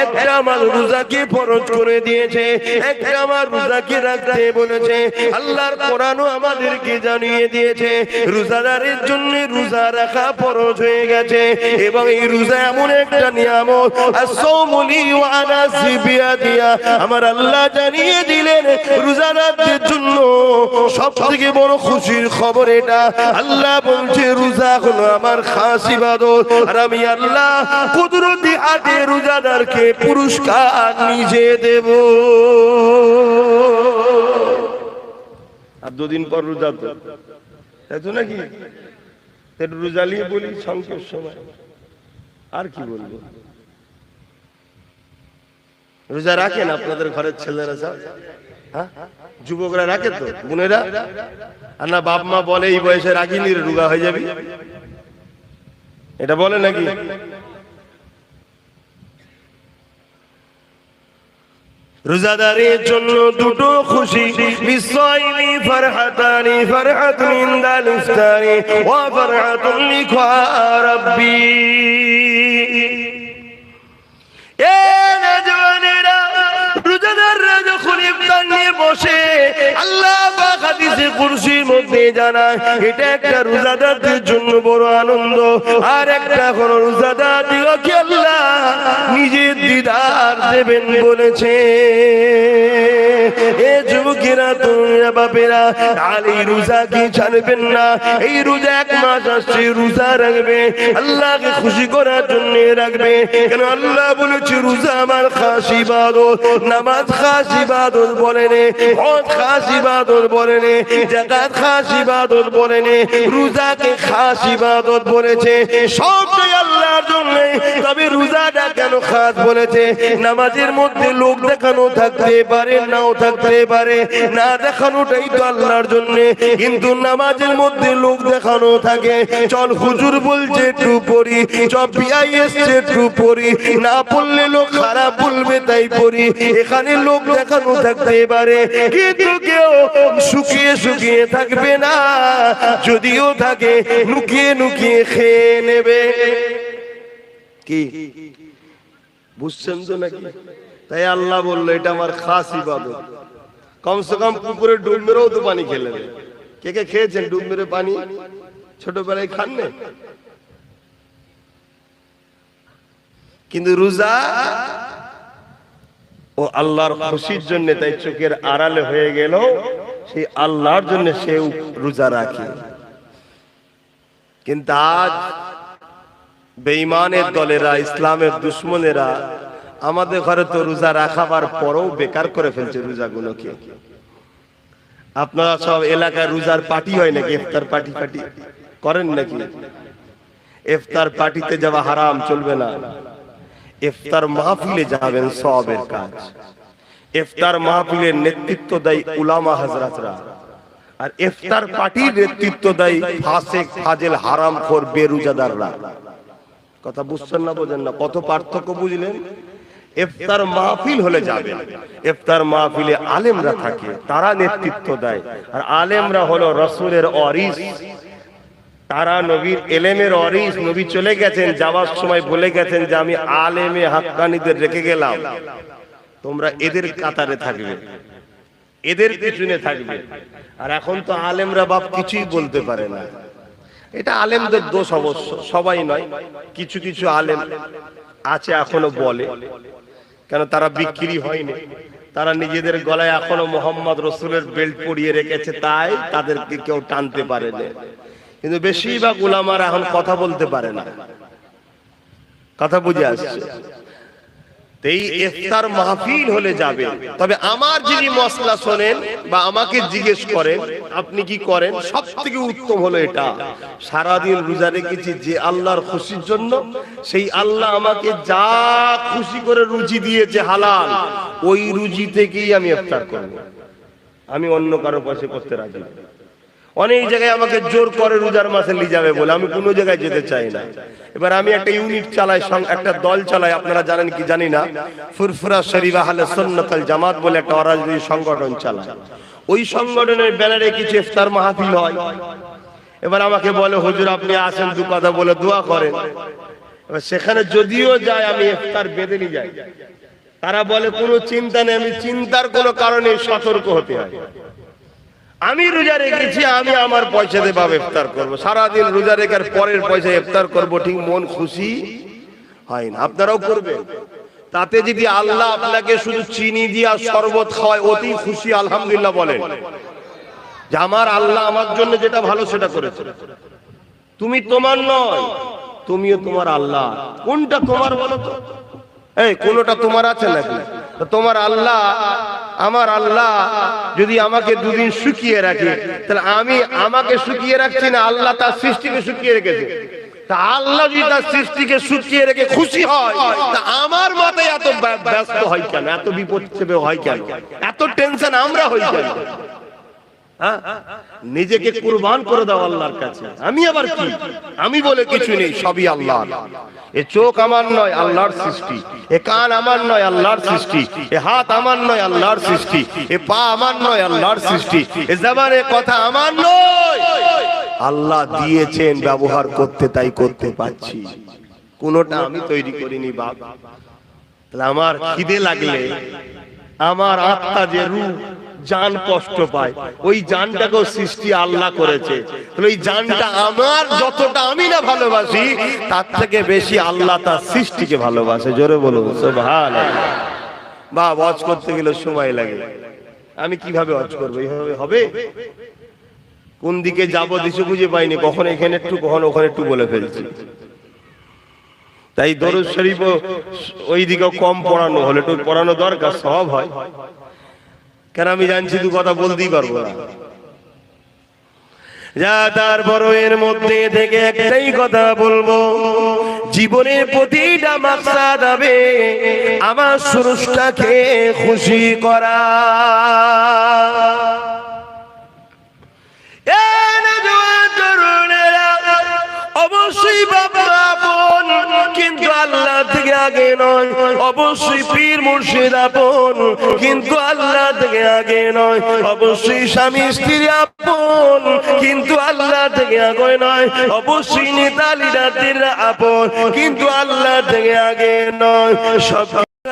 একটা আমার রোজাকে ফরজ করে দিয়েছে, একটা আমার রোজাকে রাখতে বলেছে। আল্লাহর কোরআনও আমাদেরকে জানিয়ে দিয়েছে রোজাদারের জন্য রোজা রাখা ফরজ হয়ে গেছে। এবং এই রোজা এমন একটা নিয়ামত, as-sawমুলি ওয়া আনা সিবিয়াদিয়া, আমার আল্লাহ জানিয়ে দিলেন রোজাদারদের জন্য সবথেকে বড় খুশির খবর এটা। আল্লাহ বলছে রোজা হলো আমার খাস ইবাদত, আর আমি আল্লাহ কুদরতি হাতে রোজাদারকে পুরস্কার নিজে দেব। আর দুদিন পর রোজা তো এত নাকি রোজা নিয়ে বলি সংকট সময় আর কি বলবো। রোজা রাখেন আপনাদের ঘরের ছেলেরা সব? হ্যাঁ, যুবকরা রাখে তো, বোনেরা? আর না বাপ মা বলে এই বয়সে রাখিনি রোগা হয়ে যাবি, এটা বলে নাকি? রোজাদারের জন্য দুটো খুশি, বিসাইমি ফারহাতানি, ফারহাতুন ইনদাল ইফতারি ওয়া ফারহাতুন লিকা রাব্বি। এ নওজওয়ানেরা, রোজাদাররা যখন ইফতার নিয়ে বসে আল্লাহ পাক হাদিসে কুরসির মধ্যে জানায় এটা একটা রোজাদারদের জন্য বড় আনন্দ। আর একটা হলো রোজাদারদিগকে আল্লাহ নিজের দিদার দেবেন বলেছে। এ যুবকেরা, তোমরা বাপেরা, আর এই রোজা কি ছাড়বেন না। এই রোজা এক মাস আসছে, রোজা রাখবে, আল্লাহকে খুশি করার জন্য রাখবে। কেন আল্লাহ বলেছে রোজা আমার খাস ইবাদত, নামাজ খাস ইবাদত বলেনে, হজ খাস ইবাদত বলেনে, যাকাত খাস ইবাদত বলেনে, রোজাকে খাস ইবাদত বলেছে। সবটাই আল্লাহর জন্য। তবে রোজাটা কেন খাস বলেছে? নামাজের মধ্যে লোক দেখানো থাকতে পারে, নাও থাকতে পারে, না দেখানোটাই তো আল্লাহর জন্য। কিন্তু নামাজের মধ্যে লোক দেখানো থাকে, চল হুজুর বলছে একটু পড়ি, চল বিআই এসছে একটু পড়ি, না পড়লে লোক খারাপ বলবে তাই পড়ি, এখানে লোক দেখানো থাকতে পারে। কিন্তু কেউ শুকিয়ে শুকিয়ে থাকবে না, যদিও থাকে লুকিয়ে লুকিয়ে খেয়ে নেবে। কি বুঝছেন তো নাকি? তাই আল্লাহ বললো এটা আমার খাস ইবাদত। কমসে কম পুকুরে ডুব মেরেও তো পানি খেলে। কে কে খেয়েছেন ডুব মেরে পানি? ছোটবেলায় খান না? কিন্তু রোজা ও আল্লাহর খুশির জন্য, তাই চোখের আড়ালে হয়ে গেল সেই আল্লাহর জন্য সে রোজা রাখে। কিন্তু আজ বেঈমানের দলেরা, ইসলামের দুশমনেরা আমাদের ঘরে তো রোজা রাখাবার পরেও বেকার করে ফেলছে রোজাগুলোকে। আপনারা সব এলাকায় রোজার পার্টি হয় নাকি? ইফতার পার্টি পার্টি করেন নাকি? ইফতার পার্টিতে যাওয়া হারাম, চলবে না। ইফতার মাহফিলে যাবেন, সওয়াবের কাজ। ইফতার মাহফিলের নেতৃত্ব দেয় উলামা হযরতরা, আর ইফতার পার্টির নেতৃত্ব দেয় ফাসিক, ফাজিল, হারামখোর, বেরোজাদাররা। কথা বুঝছেন না? বোঝেন না? কত পার্থক্য বুঝলেন? ইফতার মাহফিল হলে যাবেন, ইফতার মাহফিলে আলেমরা থাকে, তারা নেতৃত্ব দেয়। আর আলেমরা হলো রাসূলের ওয়ারিস, তারা নবীর ইলমের ওয়ারিস। নবী চলে গেছেন, যাওয়ার সময় বলে গেছেন যে আমি আলেমে হাক্কানীদের রেখে গেলাম, তোমরা এদের কাতারে থাকবে, এদের পিছনে থাকবে। আর এখন তো আলেমরা বাপ কিছুই বলতে পারে না। এটা আলেমদের দোষ অবশ্য, সবাই নয়, কিছু কিছু আলেম আছে এখনো বলে। কেন? তারা বিক্রি হয়নি, তারা নিজেদের গলায় এখনো মোহাম্মদ রসুলের বেল্ট পরিয়ে রেখেছে, তাই তাদেরকে কেউ টানতে পারে না। কিন্তু বেশিরভাগ উলামারা এখন কথা বলতে পারে না। কথা বুঝে আসছে? এই ইফতার মাহফিল হলে যাবে। তবে আমার যিনি মসলা শোনেন বা আমাকে জিজ্ঞেস করেন আপনি কি করেন, সবথেকে উত্তম হলো এটা, সারাদিন রোজা রেখেছি যে আল্লাহর খুশির জন্য, সেই আল্লাহ আমাকে যা খুশি করে রুজি দিয়েছে হালাল, ওই রুজি থেকেই আমি ইফতার করব। আমি অন্য কারো পাশে করতে রাজি না। অনেক জায়গায় আমাকে জোর করে রোজার মাসে নিয়ে যাবে বলে, আমি কোনো জায়গায় যেতে চাই না। এবার আমি একটা ইউনিট চালাই, একটা দল চালাই, আপনারা জানেন কি জানি না, ফুরফুরা শরীফ আহলে সুন্নাত ওয়াল জামাত বলে একটা অরাজনৈতিক সংগঠন চালায়। ওই সংগঠনের ব্যানারে কিছু ইফতার মাহফিল হয়। এবার আমাকে বলে হুজুর আপনি আসেন, দু কথা বলে দোয়া করেন। সেখানে যদিও যায় আমি ইফতার বেঁধে নিয়ে যাই, তারা বলে কোনো চিন্তা নেই। আমি চিন্তার কোনো কারণে সতর্ক হতে হয়। আমি রোজা রেখেছি, আমি আমার পয়সা দিয়ে বাবা ইফতার করবো, সারাদিন রোজা রেখার পরের পয়সা ইফতার করবো, ঠিক মন খুশি হয় না। আপনারাও করবেন। তাতে যদি আল্লাহ আপনাকে শুধু চিনি দিয়া শরবত খাওয়ায়, অতি খুশি আলহামদুলিল্লাহ বলেন যে আমার আল্লাহ আমার জন্য যেটা ভালো সেটা করেছে। তুমি তোমার নয়, তুমিও তোমার আল্লাহ। কোনটা তোমার বলো তো? এই কোনটা তোমার আছে নাকি? তোমার আল্লাহ, আমার আল্লাহ যদি আমাকে দুদিন শুকিয়ে রাখে, তাহলে আমি আমাকে শুকিয়ে রাখছি না, আল্লাহ তার সৃষ্টিকে শুকিয়ে রেখেছে। তা আল্লাহ যদি তার সৃষ্টিকে শুকিয়ে রেখে খুশি হয়, তা আমার মাথায় এত ব্যস্ত হয় কেন, এত বিপদ হয় কেন, এত টেনশন আমরা হই কেন? নিজেকে কুরবান করে দাও আল্লাহর কাছে। আমি আবার কি, আমি বলে কিছু নেই, সবই আল্লাহ। এ চোখ আমার নয়, আল্লাহর সৃষ্টি। এ কান আমার নয়, আল্লাহর সৃষ্টি। এ হাত আমার নয়, আল্লাহর সৃষ্টি। এ পা আমার নয়, আল্লাহর সৃষ্টি। এ জবানে কথা আমার নয়, আল্লাহ দিয়েছেন, ব্যবহার করতে তাই করতে পারছি। কোনটা আমি তৈরি করিনি বাপ। তাহলে আমার খিদে লাগলে আমার আত্মা যে রূহ জান কষ্ট পায়, ওই জানটাকেও সৃষ্টি আল্লাহ করেছে। তাহলে ওই জানটা আমার যতটা আমি না ভালোবাসি, তার থেকে বেশি আল্লাহ তার সৃষ্টিকে ভালোবাসে। জোরে বলুন সুবহানাল্লাহ। বা ওয়াজ করতে গেলে সময় লাগে, আমি কিভাবে ওয়াজ করবো? এইভাবে হবে? কোন দিকে যাবো দিশে খুঁজে পাইনি, কখন এখানে একটু কখন ওখানে একটু বলে ফেলছি। তাই দরুদ শরীফ ওই দিকেও কম পড়ানো হলে একটু পড়ানো দরকার, সব হয়। কেন আমি জানছি দু কথা বলতেই পারবো না, যা তারপরও এর মধ্যে থেকে একটাই কথা বলবো, জীবনের প্রতিটা মাকসাদ হবে আমার স্রষ্টাকে খুশি করা। অবশ্যই বাবা আপন, কিন্তু আল্লাহ থেকে আগে নয়। অবশ্যই পীর মুর্শিদ আপন, কিন্তু আল্লাহ থেকে আগে নয়। অবশ্যই স্বামী স্ত্রী আপন, কিন্তু আল্লাহ থেকে আগে নয়। অবশ্যই নেতা লিডাররা আপন, কিন্তু আল্লাহ থেকে আগে নয়। সব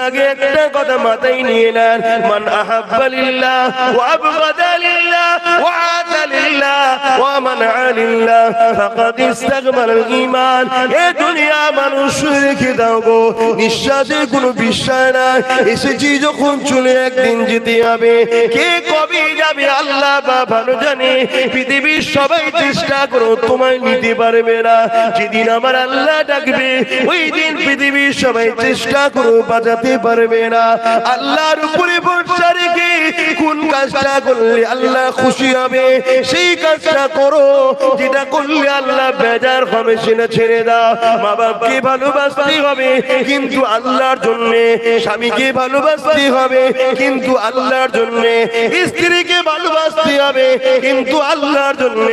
আগে একটা কথা মাথায় নিয়ে নেন, মান আহাব্বা লিল্লাহ ওয়া আবগাদা লিল্লাহ ওয়া আতা লিল্লাহ ওয়া মানআ লিল্লাহ ফাকাদ ইস্তাকমালাল ঈমান। এ দুনিয়া মানুষ রেখে দাও গো, নিঃশ্বাসে কোনো বিশ্বাস নাই। এসেছি যখন চলে একদিন যেতে হবে, কে কবে যাবে আল্লাহ বা ভালো জানে। পৃথিবীর সবাই চেষ্টা করো, তোমায় নিতে পারবে না। যেদিন আমার আল্লাহ ডাকবে, ওই দিন পৃথিবীর সবাই চেষ্টা করো, বাঁচাতে পারবে না। আল্লাহর উপরে ভরসা রেখে কোন কাজটা করলে আল্লাহ খুশি হবে, সেই কাজটা করো। যেটা করলে আল্লাহ বেজার হবে সেটা ছেড়ে দাও। মা বাপকে ভালোবাসতে হবে, কিন্তু আল্লাহর জন্য। স্বামীকে ভালোবাসতে হবে, কিন্তু আল্লাহর জন্য। স্ত্রীকে ভালোবাসতে হবে, কিন্তু আল্লাহর জন্য।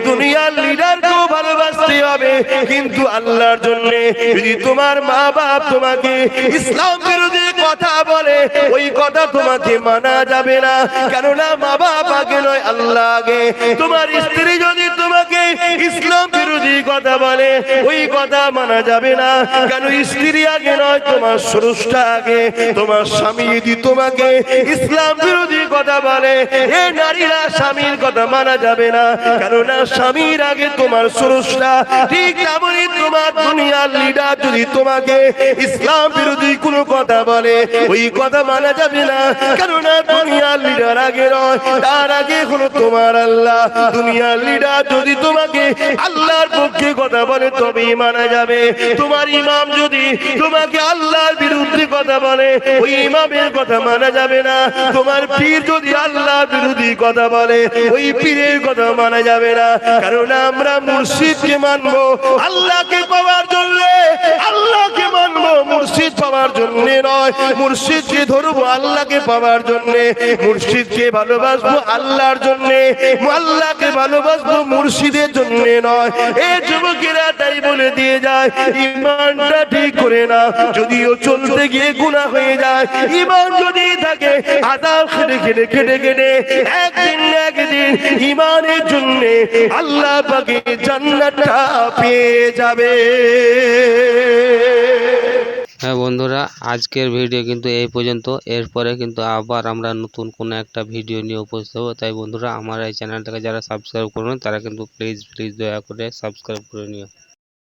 দুনিয়ার লিডারকেও ভালোবাসতে হবে, কিন্তু আল্লাহর জন্য। যদি তোমার মা বাপ তোমাকে ইসলাম বিরোধী কথা বলে, ওই কথা তোমাকে মানা যাবে না, কেননা মা বাপ আগে নয়, আল্লাহ আগে। তোমার স্ত্রী যদি তোমাকে ইসলাম বিরোধী কথা বলে, ওই কথা মানা যাবে না, কেন স্ত্রী আগে নয়, তোমার স্রষ্টা আগে। তোমার স্বামী যদি তোমাকে ইসলাম বিরোধী কথা বলে, এ নারীরা স্বামীর কথা মানা যাবে না, কেননা স্বামীর আগে তোমার স্রষ্টা। ঠিক তেমনই তোমার দুনিয়ার লিডার যদি তোমাকে ইসলাম বিরোধী কোনো কথা বলে, ওই কথা মানা যাবে না, কেননা দুনিয়ার লিডার আগে নয়, তার আগে হলো তোমার আল্লাহ। দুনিয়ার লিডার যদি তোমাকে আল্লাহর পক্ষে কথা বলে, তবেই মানা যাবে। তোমার ইমাম যদি তোমাকে আল্লাহর বিরুদ্ধে কথা বলে, ওই ইমামের কথা মানা যাবে না। তোমার পীর যদি আল্লাহর বিরোধী কথা বলে, ওই পীরের কথা মানা যাবে না, কারণ আমরা মুর্শিদকে মানবো আল্লাহকে পাওয়ার জন্য। আল্লাহকে মানবো মুর্শিদ মুর্শিদ পাওয়ার জন্য নয়, মুর্শিদকে ধরবো আল্লাহকে পাওয়ার জন্য, মুর্শিদকে ভালোবাসবো আল্লাহর জন্য, আল্লাহকে ভালোবাসবো মুর্শিদের জন্য নয়। এই যুবকেরা তাই বলে দিয়ে যায়, ইমানটা ঠিক করে না, যদিও চলতে গিয়ে গুনাহ হয়ে যায়, ইমান যদি থাকে আদাব খেটে খেটে খেটে খেটে একদিন না একদিন ইমানের জন্য আল্লাহ পাকে জান্নাতটা পেয়ে যাবে। হ্যাঁ বন্ধুরা, আজকের ভিডিও কিন্তু এই পর্যন্ত। এরপরে কিন্তু আবার আমরা নতুন কোনো একটা ভিডিও নিয়ে উপস্থিত হবো। তাই বন্ধুরা, আমার এই চ্যানেলটাকে যারা সাবস্ক্রাইব করবেন তারা কিন্তু প্লিজ দয়া করে সাবস্ক্রাইব করে নিও।